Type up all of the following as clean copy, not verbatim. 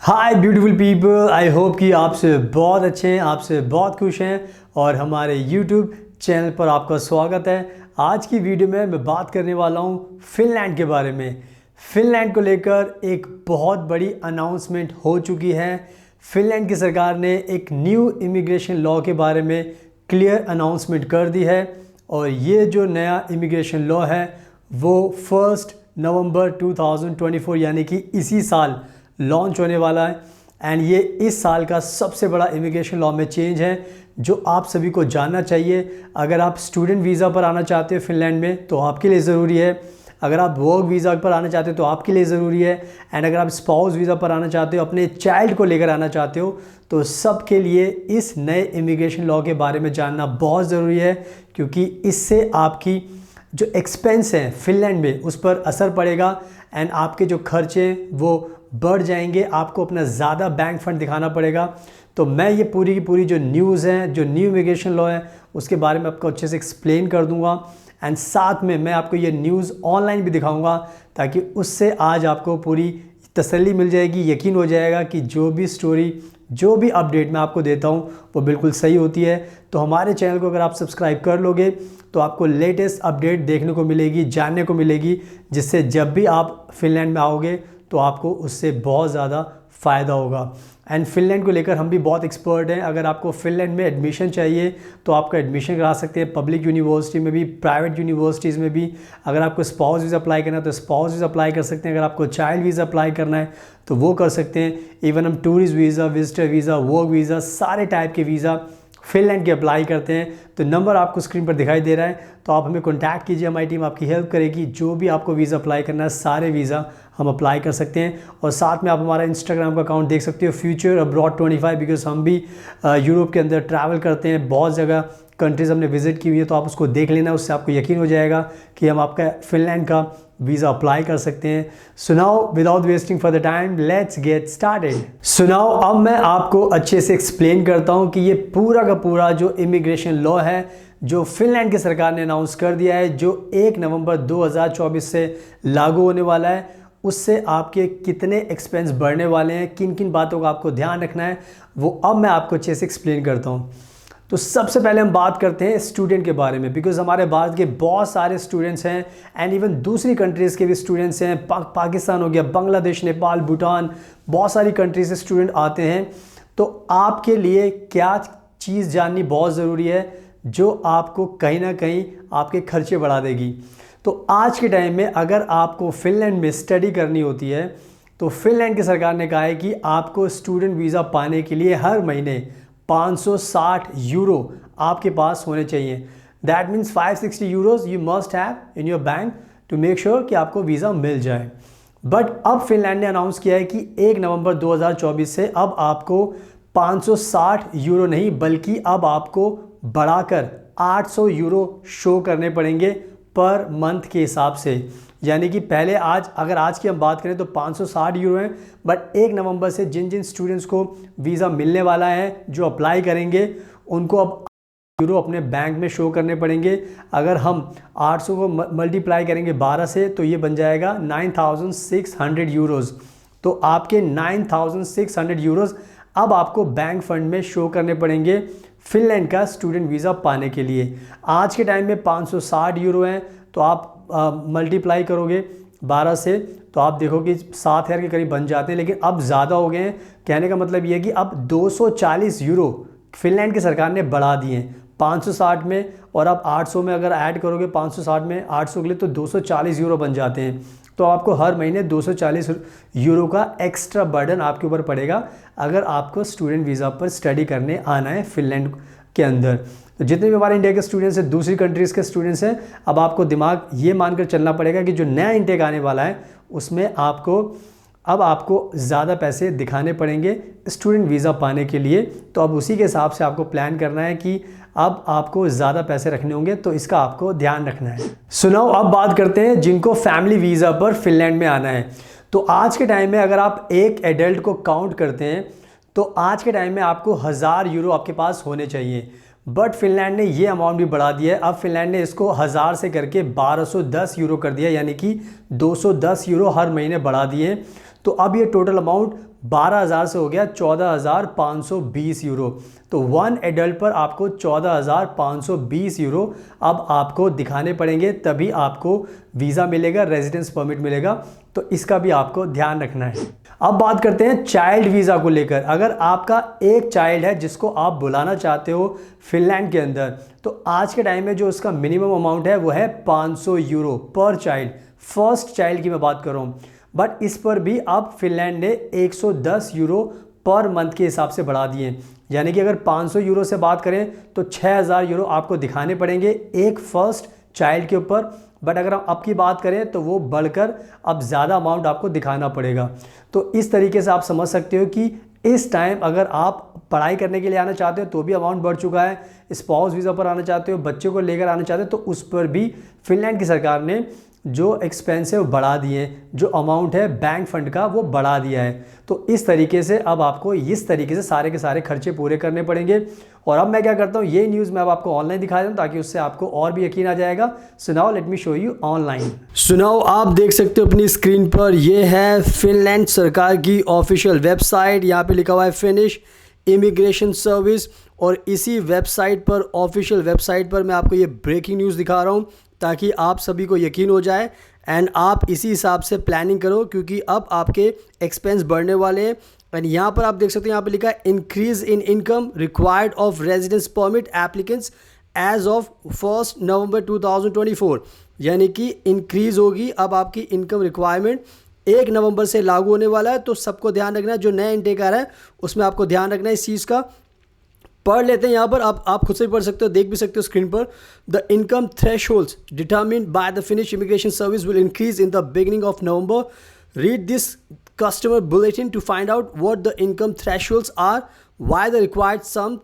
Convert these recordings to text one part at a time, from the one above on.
Hi beautiful people, I hope कि आपसे बहुत अच्छे हैं, आपसे बहुत खुश हैं और हमारे यूट्यूब चैनल पर आपका स्वागत है। आज की वीडियो में मैं बात करने वाला हूं फिनलैंड के बारे में। फिनलैंड को लेकर एक बहुत बड़ी अनाउंसमेंट हो चुकी है। फिनलैंड की सरकार ने एक न्यू इमिग्रेशन लॉ के बारे में क्लियर अनाउंसमेंट कर दी है और ये जो नया इमिग्रेशन लॉ है वो 1 नवंबर 2024 यानी कि इसी साल लॉन्च होने वाला है। एंड ये इस साल का सबसे बड़ा इमिग्रेशन लॉ में चेंज है जो आप सभी को जानना चाहिए। अगर आप स्टूडेंट वीज़ा पर आना चाहते हो फिनलैंड में तो आपके लिए ज़रूरी है। अगर आप वर्क वीज़ा पर आना चाहते हो तो आपके लिए ज़रूरी है। एंड अगर आप स्पाउस वीज़ा पर आना चाहते हो, अपने चाइल्ड को लेकर आना चाहते हो, तो सबके लिए इस नए इमिग्रेशन लॉ के बारे में जानना बहुत ज़रूरी है, क्योंकि इससे आपकी जो एक्सपेंस हैं फिनलैंड में उस पर असर पड़ेगा एंड आपके जो खर्चे वो बढ़ जाएंगे। आपको अपना ज़्यादा बैंक फंड दिखाना पड़ेगा। तो मैं ये पूरी की पूरी जो न्यूज़ है, जो न्यू इमिग्रेशन लॉ है, उसके बारे में आपको अच्छे से एक्सप्लेन कर दूंगा। एंड साथ में मैं आपको ये न्यूज़ ऑनलाइन भी दिखाऊंगा ताकि उससे आज आपको पूरी तसल्ली मिल जाएगी, यकीन हो जाएगा कि जो भी स्टोरी, जो भी अपडेट मैं आपको देता हूँ वो बिल्कुल सही होती है। तो हमारे चैनल को अगर आप सब्सक्राइब कर लोगे तो आपको लेटेस्ट अपडेट देखने को मिलेगी, जानने को मिलेगी, जिससे जब भी आप फिनलैंड में आओगे तो आपको उससे बहुत ज़्यादा फ़ायदा होगा। एंड फिनलैंड को लेकर हम भी बहुत एक्सपर्ट हैं। अगर आपको फिनलैंड में एडमिशन चाहिए तो आपका एडमिशन करा सकते हैं, पब्लिक यूनिवर्सिटी में भी, प्राइवेट यूनिवर्सिटीज़ में भी। अगर आपको स्पाउस वीज़ा अप्लाई करना है तो स्पाउस वीज़ा अप्लाई कर सकते हैं। अगर आपको चाइल्ड वीज़ा अप्लाई करना है तो वो कर सकते हैं। इवन हम tourist visa, visitor visa, work visa, सारे टाइप के वीज़ा फिनलैंड के अप्लाई करते हैं। तो नंबर आपको स्क्रीन पर दिखाई दे रहा है, तो आप हमें कॉन्टैक्ट कीजिए, हमारी टीम आपकी हेल्प करेगी। जो भी आपको वीज़ा अप्लाई करना है सारे वीज़ा हम अप्लाई कर सकते हैं। और साथ में आप हमारा इंस्टाग्राम का अकाउंट देख सकते हो, फ्यूचर अब्रॉड 25, बिकॉज हम भी यूरोप के अंदर ट्रैवल करते हैं, बहुत जगह कंट्रीज़ हमने विज़िट की हुई है। तो आप उसको देख लेना, उससे आपको यकीन हो जाएगा कि हम आपका फिनलैंड का वीज़ा अप्लाई कर सकते हैं। सुनाओ, without wasting for the time, let's get started. सुनाओ, अब मैं आपको अच्छे से एक्सप्लेन करता हूं कि ये पूरा का पूरा जो इमिग्रेशन लॉ है जो फिनलैंड की सरकार ने अनाउंस कर दिया है, जो 1 नवंबर 2024 से लागू होने वाला है, उससे आपके कितने एक्सपेंस बढ़ने वाले हैं, किन किन बातों का आपको ध्यान रखना है, वो अब मैं आपको अच्छे से एक्सप्लेन करता हूँ। तो सबसे पहले हम बात करते हैं स्टूडेंट के बारे में, बिकॉज हमारे भारत के बहुत सारे स्टूडेंट्स हैं एंड इवन दूसरी कंट्रीज़ के भी स्टूडेंट्स हैं। पाकिस्तान हो गया, बांग्लादेश, नेपाल, भूटान, बहुत सारी कंट्रीज से स्टूडेंट आते हैं। तो आपके लिए क्या चीज़ जाननी बहुत ज़रूरी है जो आपको कहीं ना कहीं आपके खर्चे बढ़ा देगी। तो आज के टाइम में अगर आपको फिनलैंड में स्टडी करनी होती है तो फिनलैंड की सरकार ने कहा है कि आपको स्टूडेंट वीज़ा पाने के लिए हर महीने 560 यूरो आपके पास होने चाहिए। That means 560 euros you must have in your bank to make sure कि आपको वीज़ा मिल जाए। बट अब फिनलैंड ने अनाउंस किया है कि 1 नवंबर 2024 से अब आपको 560 यूरो नहीं, बल्कि अब आपको बढ़ाकर 800 यूरो शो करने पड़ेंगे पर मंथ के हिसाब से। यानी कि पहले अगर आज की हम बात करें तो 560 यूरो हैं, बट 1 नवंबर से जिन जिन स्टूडेंट्स को वीज़ा मिलने वाला है, जो अप्लाई करेंगे, उनको अब यूरो अपने बैंक में शो करने पड़ेंगे। अगर हम 800 को मल्टीप्लाई करेंगे 12 से तो ये बन जाएगा 9600 यूरोज़। तो आपके 9600 यूरोज़ अब आपको बैंक फंड में शो करने पड़ेंगे फिनलैंड का स्टूडेंट वीज़ा पाने के लिए। आज के टाइम में 560 यूरो हैं, तो आप मल्टीप्लाई करोगे 12 से तो आप देखो कि 7000 के करीब बन जाते हैं। लेकिन अब ज़्यादा हो गए हैं। कहने का मतलब ये है कि अब 240 यूरो फिनलैंड की सरकार ने बढ़ा दिए हैं 560 में, और अब 800 में अगर ऐड करोगे 560 में 800 के लिए तो 240 यूरो बन जाते हैं। तो आपको हर महीने 240 यूरो का एक्स्ट्रा बर्डन आपके ऊपर पड़ेगा अगर आपको स्टूडेंट वीज़ा पर स्टडी करने आना है फिनलैंड के अंदर। तो जितने भी हमारे इंडिया के स्टूडेंट्स हैं, दूसरी कंट्रीज़ के स्टूडेंट्स हैं, अब आपको दिमाग ये मानकर चलना पड़ेगा कि जो नया इंटेक आने वाला है उसमें अब आपको ज़्यादा पैसे दिखाने पड़ेंगे स्टूडेंट वीज़ा पाने के लिए। तो अब उसी के हिसाब से आपको प्लान करना है कि अब आपको ज़्यादा पैसे रखने होंगे, तो इसका आपको ध्यान रखना है। सुनाओ, अब बात करते हैं जिनको फैमिली वीज़ा पर फिनलैंड में आना है। तो आज के टाइम में अगर आप एक एडल्ट को काउंट करते हैं तो आज के टाइम में आपको 1000 यूरो आपके पास होने चाहिए। बट फिनलैंड ने ये अमाउंट भी बढ़ा दिया है। अब फिनलैंड ने इसको 1000 से करके 1210 यूरो कर दिया, यानी कि 210 यूरो हर महीने बढ़ा दिए। तो अब ये टोटल अमाउंट 12,000 से हो गया 14,520 यूरो। तो 1 एडल्ट पर आपको 14,520 यूरो अब आपको दिखाने पड़ेंगे, तभी आपको वीज़ा मिलेगा, रेजिडेंस परमिट मिलेगा। तो इसका भी आपको ध्यान रखना है। अब बात करते हैं चाइल्ड वीज़ा को लेकर। अगर आपका एक चाइल्ड है जिसको आप बुलाना चाहते हो फिनलैंड के अंदर, तो आज के टाइम में जो उसका मिनिमम अमाउंट है वो है 500 यूरो पर चाइल्ड। फर्स्ट चाइल्ड की मैं बात कर रहा हूँ। बट इस पर भी अब फिनलैंड ने 110 यूरो पर मंथ के हिसाब से बढ़ा दिए। यानी कि अगर 500 यूरो से बात करें तो 6,000 यूरो आपको दिखाने पड़ेंगे एक फर्स्ट चाइल्ड के ऊपर। बट अगर हम अब की बात करें तो वो बढ़कर अब ज़्यादा अमाउंट आपको दिखाना पड़ेगा। तो इस तरीके से आप समझ सकते हो कि इस टाइम अगर आप पढ़ाई करने के लिए आना चाहते हो तो भी अमाउंट बढ़ चुका है। स्पाउस वीज़ा पर आना चाहते हो, बच्चों को लेकर आना चाहते हो, तो उस पर भी फिनलैंड की सरकार ने जो एक्सपेंस है वो बढ़ा दिए, जो अमाउंट है बैंक फंड का वो बढ़ा दिया है। तो इस तरीके से अब आपको इस तरीके से सारे के सारे खर्चे पूरे करने पड़ेंगे। और अब मैं क्या करता हूँ, ये न्यूज़ मैं अब आपको ऑनलाइन दिखा दूँ ताकि उससे आपको और भी यकीन आ जाएगा। So now let me show you online. So now आप देख सकते हो अपनी स्क्रीन पर, ये है फिनलैंड सरकार की ऑफिशियल वेबसाइट। यहाँ पे लिखा हुआ है फिनिश इमिग्रेशन सर्विस। और इसी वेबसाइट पर, ऑफिशियल वेबसाइट पर मैं आपको ये ब्रेकिंग न्यूज़ दिखा रहा हूँ ताकि आप सभी को यकीन हो जाए एंड आप इसी हिसाब से प्लानिंग करो, क्योंकि अब आपके एक्सपेंस बढ़ने वाले हैं। एंड यहाँ पर आप देख सकते हो, यहाँ पे लिखा है increase in income required of residence permit applicants as of 1 November 2024। यानी कि इंक्रीज होगी अब आपकी इनकम रिक्वायरमेंट, 1 नवंबर से लागू होने वाला है। तो सबको ध्यान रखना है, जो नया इंटेक आ रहा है उसमें आपको ध्यान रखना है इस चीज़ का। पढ़ लेते हैं यहाँ पर, आप खुद से भी पढ़ सकते हो, देख भी सकते हो स्क्रीन पर। The income thresholds determined by the Finnish immigration service will increase in the beginning of November. Read this customer bulletin to find out what the income thresholds are, why the required sum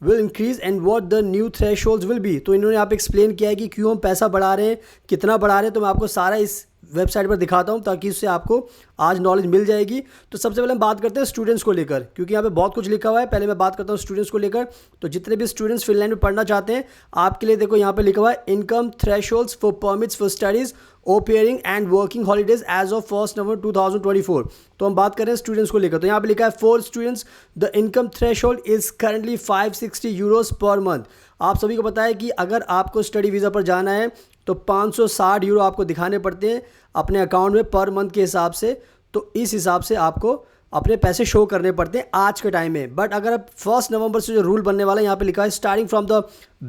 will increase and what the new thresholds will be. तो इन्होंने यहाँ पे explain किया है कि क्यों हम पैसा बढ़ा रहे हैं, कितना बढ़ा रहे हैं। तो मैं आपको सारा इस वेबसाइट पर दिखाता हूँ ताकि उससे आपको आज नॉलेज मिल जाएगी। तो सबसे पहले हम बात करते हैं स्टूडेंट्स को लेकर, क्योंकि यहाँ पे बहुत कुछ लिखा हुआ है। पहले मैं बात करता हूँ स्टूडेंट्स को लेकर। तो जितने भी स्टूडेंट्स फिनलैंड में पढ़ना चाहते हैं, आपके लिए देखो यहाँ पे लिखा हुआ है income thresholds for permits for studies, au pairing and working holidays as of 1 November 2024। तो हम बात कर रहे हैं स्टूडेंट्स को लेकर। तो यहाँ पे लिखा है for students the income threshold is currently 560 euros per month. आप सभी को पता है कि अगर आपको स्टडी वीज़ा पर जाना है तो 560 यूरो आपको दिखाने पड़ते हैं अपने अकाउंट में पर मंथ के हिसाब से। तो इस हिसाब से आपको अपने पैसे शो करने पड़ते हैं आज के टाइम में। बट अगर आप 1 नवंबर से जो रूल बनने वाला है, यहाँ पे लिखा है starting from the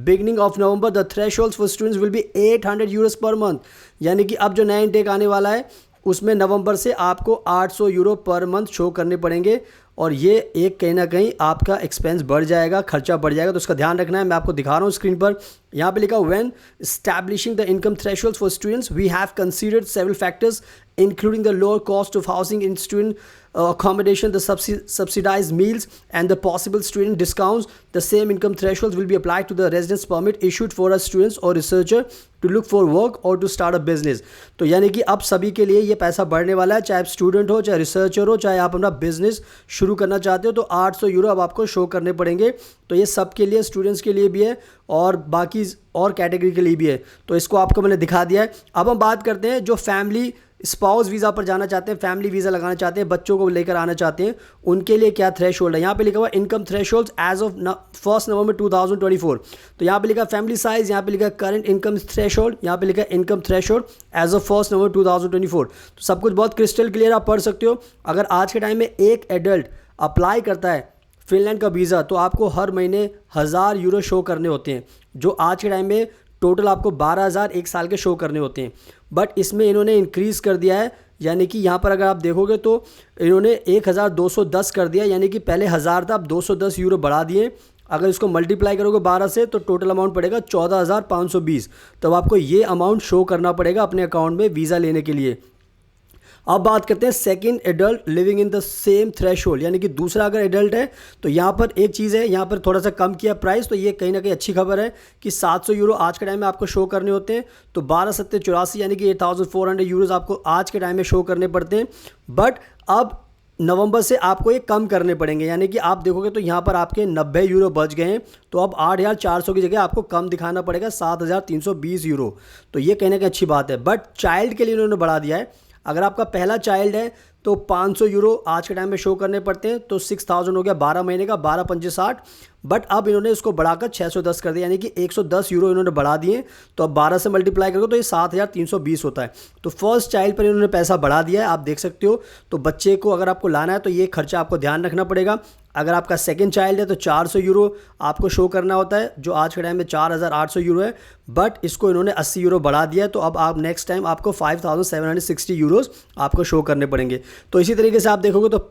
beginning of November the thresholds for students will be 800 euros per month. यानी कि अब जो नया इंटेक आने वाला है उसमें नवंबर से आपको 800 यूरो पर मंथ शो करने पड़ेंगे। और ये एक कहीं ना कहीं आपका एक्सपेंस बढ़ जाएगा, खर्चा बढ़ जाएगा। तो उसका ध्यान रखना है। मैं आपको दिखा रहा हूँ स्क्रीन पर, यहाँ पे लिखा when establishing the income thresholds for students we have considered several factors including the lower cost of housing in student accommodation, the subsidized meals and the possible student discounts. The same income thresholds will be applied to the residence permit issued for a students or researcher to look for work or to start a business. तो यानी कि अब सभी के लिए ये पैसा बढ़ने वाला है, चाहे आप स्टूडेंट हो, चाहे रिसर्चर हो, चाहे आप अपना बिजनेस शुरू करना चाहते हो। तो 800 यूरो अब आपको शो करने पड़ेंगे। तो ये सब के लिए, स्टूडेंट्स के लिए भी है और बाकी और कैटेगरी के लिए भी है। तो इसको आपको मैंने दिखा दिया है। अब हम बात करते हैं जो फैमिली स्पाउस वीज़ा पर जाना चाहते हैं, फैमिली वीज़ा लगाना चाहते हैं, बच्चों को लेकर आना चाहते हैं, उनके लिए क्या थ्रेशोल्ड है। यहाँ पे लिखा हुआ income threshold as of 1 November 2024। तो यहाँ पे लिखा फैमिली साइज, यहाँ पे लिखा करंट इनकम थ्रेशोल्ड, यहाँ पे लिखा income threshold as of 1 November 2024। तो सब कुछ बहुत क्रिस्टल क्लियर आप पढ़ सकते हो। अगर आज के टाइम में एक एडल्ट अप्लाई करता है फिनलैंड का वीज़ा तो आपको हर महीने 1000 यूरो शो करने होते हैं, जो आज के टाइम में टोटल आपको 12,000 एक साल के शो करने होते हैं। बट इसमें इन्होंने इंक्रीज़ कर दिया है, यानी कि यहाँ पर अगर आप देखोगे तो इन्होंने 1210 कर दिया, यानी कि पहले 1000 था, अब 210 यूरो बढ़ा दिए। अगर इसको मल्टीप्लाई करोगे 12 से तो टोटल अमाउंट पड़ेगा 14,520। तब आपको ये अमाउंट शो करना पड़ेगा अपने अकाउंट में वीज़ा लेने के लिए। अब बात करते हैं second adult living in the same threshold, यानी कि दूसरा अगर एडल्ट है तो यहाँ पर एक चीज़ है, यहाँ पर थोड़ा सा कम किया प्राइस। तो ये कहीं ना कहीं अच्छी खबर है कि 700 यूरो आज के टाइम में आपको शो करने होते हैं। तो 12,784 यानी कि 8,400 यूरोज़ आपको आज के टाइम में शो करने पड़ते हैं। बट अब नवंबर से आपको ये कम करने पड़ेंगे, यानी कि आप देखोगे तो यहाँ पर आपके 90 यूरो बच गए हैं। तो अब 8,400 की जगह आपको कम दिखाना पड़ेगा 7,320 यूरो। तो ये कहने की अच्छी बात है। बट चाइल्ड के लिए उन्होंने बढ़ा दिया है। अगर आपका पहला चाइल्ड है तो 500 यूरो आज के टाइम में शो करने पड़ते हैं, तो 6000 हो गया 12 महीने का, 12 पंजे 60। बट अब इन्होंने इसको बढ़ाकर 610 कर दिया, यानी कि 110 यूरो इन्होंने बढ़ा दिए। तो अब 12 से मल्टीप्लाई करो तो ये 7320 होता है। तो फर्स्ट चाइल्ड पर इन्होंने पैसा बढ़ा दिया है, आप देख सकते हो। तो बच्चे को अगर आपको लाना है तो ये खर्चा आपको ध्यान रखना पड़ेगा। अगर आपका सेकंड चाइल्ड है तो 400 यूरो आपको शो करना होता है, जो आज के टाइम में 4800 यूरो है। बट इसको इन्होंने 80 यूरो बढ़ा दिया है, तो अब आप नेक्स्ट टाइम आपको 5760 यूरोज़ आपको शो करने पड़ेंगे। तो इसी तरीके से आप देखोगे तो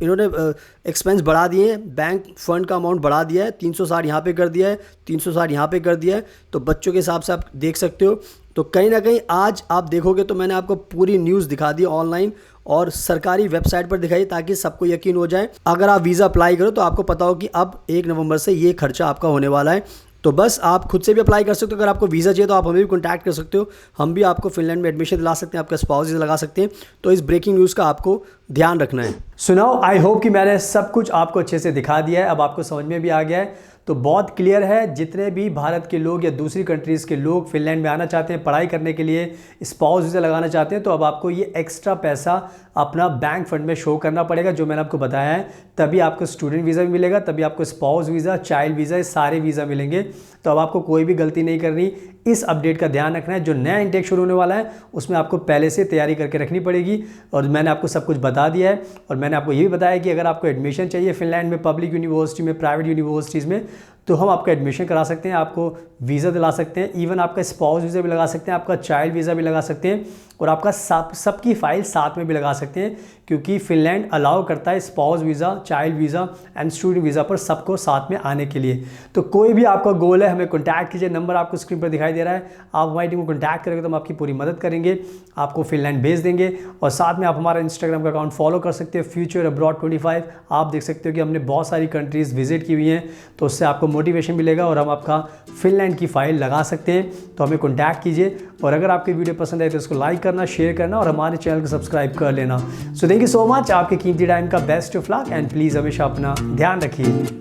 इन्होंने एक्सपेंस बढ़ा दिए हैं, बैंक फंड का अमाउंट बढ़ा दिया है, 360 यहाँ पे कर दिया है, 360 यहाँ पे कर दिया है। तो बच्चों के हिसाब से आप देख सकते हो। तो कहीं ना कहीं आज आप देखोगे तो मैंने आपको पूरी न्यूज़ दिखा दी ऑनलाइन और सरकारी वेबसाइट पर दिखाई, ताकि सबको यकीन हो जाए। अगर आप वीज़ा अप्लाई करो तो आपको पता हो कि अब 1 नवंबर से ये खर्चा आपका होने वाला है। तो बस आप खुद से भी अप्लाई कर सकते हो। अगर आपको वीज़ा चाहिए तो आप हमें भी कॉन्टैक्ट कर सकते हो, हम भी आपको फिनलैंड में एडमिशन दिला सकते हैं, आपका स्पाउस वीज़ा लगा सकते हैं। तो इस ब्रेकिंग न्यूज़ का आपको ध्यान रखना है। सुनाओ, आई होप कि मैंने सब कुछ आपको अच्छे से दिखा दिया है, अब आपको समझ में भी आ गया है। तो बहुत क्लियर है, जितने भी भारत के लोग या दूसरी कंट्रीज़ के लोग फिनलैंड में आना चाहते हैं पढ़ाई करने के लिए, स्पाउस वीज़ा लगाना चाहते हैं, तो अब आपको ये एक्स्ट्रा पैसा अपना बैंक फंड में शो करना पड़ेगा, जो मैंने आपको बताया है। तभी आपको स्टूडेंट वीज़ा भी मिलेगा, तभी आपको स्पाउस वीज़ा, चाइल्ड वीज़ा, ये सारे वीज़ा मिलेंगे। तो अब आपको कोई भी गलती नहीं करनी, इस अपडेट का ध्यान रखना है। जो नया इंटेक शुरू होने वाला है उसमें आपको पहले से तैयारी करके रखनी पड़ेगी, और मैंने आपको सब कुछ बता दिया है। और मैंने आपको ये भी बताया कि अगर आपको एडमिशन चाहिए फिनलैंड में, पब्लिक यूनिवर्सिटी में, प्राइवेट यूनिवर्सिटीज़ में, तो हम आपका एडमिशन करा सकते हैं, आपको वीज़ा दिला सकते हैं, इवन आपका स्पाउस वीज़ा भी लगा सकते हैं, आपका चाइल्ड वीज़ा भी लगा सकते हैं, और आपका सबकी फ़ाइल साथ में भी लगा सकते हैं, क्योंकि फिनलैंड अलाउ करता है spouse visa, child visa and student visa पर सबको साथ में आने के लिए। तो कोई भी आपका गोल है, हमें कॉन्टैक्ट कीजिए, नंबर आपको स्क्रीन पर दिखाई दे रहा है। आप हमारी टीम को कॉन्टैक्ट करेंगे तो हम आपकी पूरी मदद करेंगे, आपको फिनलैंड भेज देंगे। और साथ में आप हमारा इंस्टाग्राम का अकाउंट फॉलो कर सकते हैं, फ्यूचर अब्रॉड 25। आप देख सकते हो कि हमने बहुत सारी कंट्रीज़ विजिट की हुई हैं, तो उससे आपको मोटिवेशन मिलेगा और हम आपका फिनलैंड की फ़ाइल लगा सकते हैं। तो हमें कॉन्टैक्ट कीजिए, और अगर आपकी वीडियो पसंद आए तो इसको लाइक करना, शेयर करना और हमारे चैनल को सब्सक्राइब कर लेना। So thank you so much, आपके कीमती टाइम का best of luck, and please हमेशा अपना ध्यान रखिए।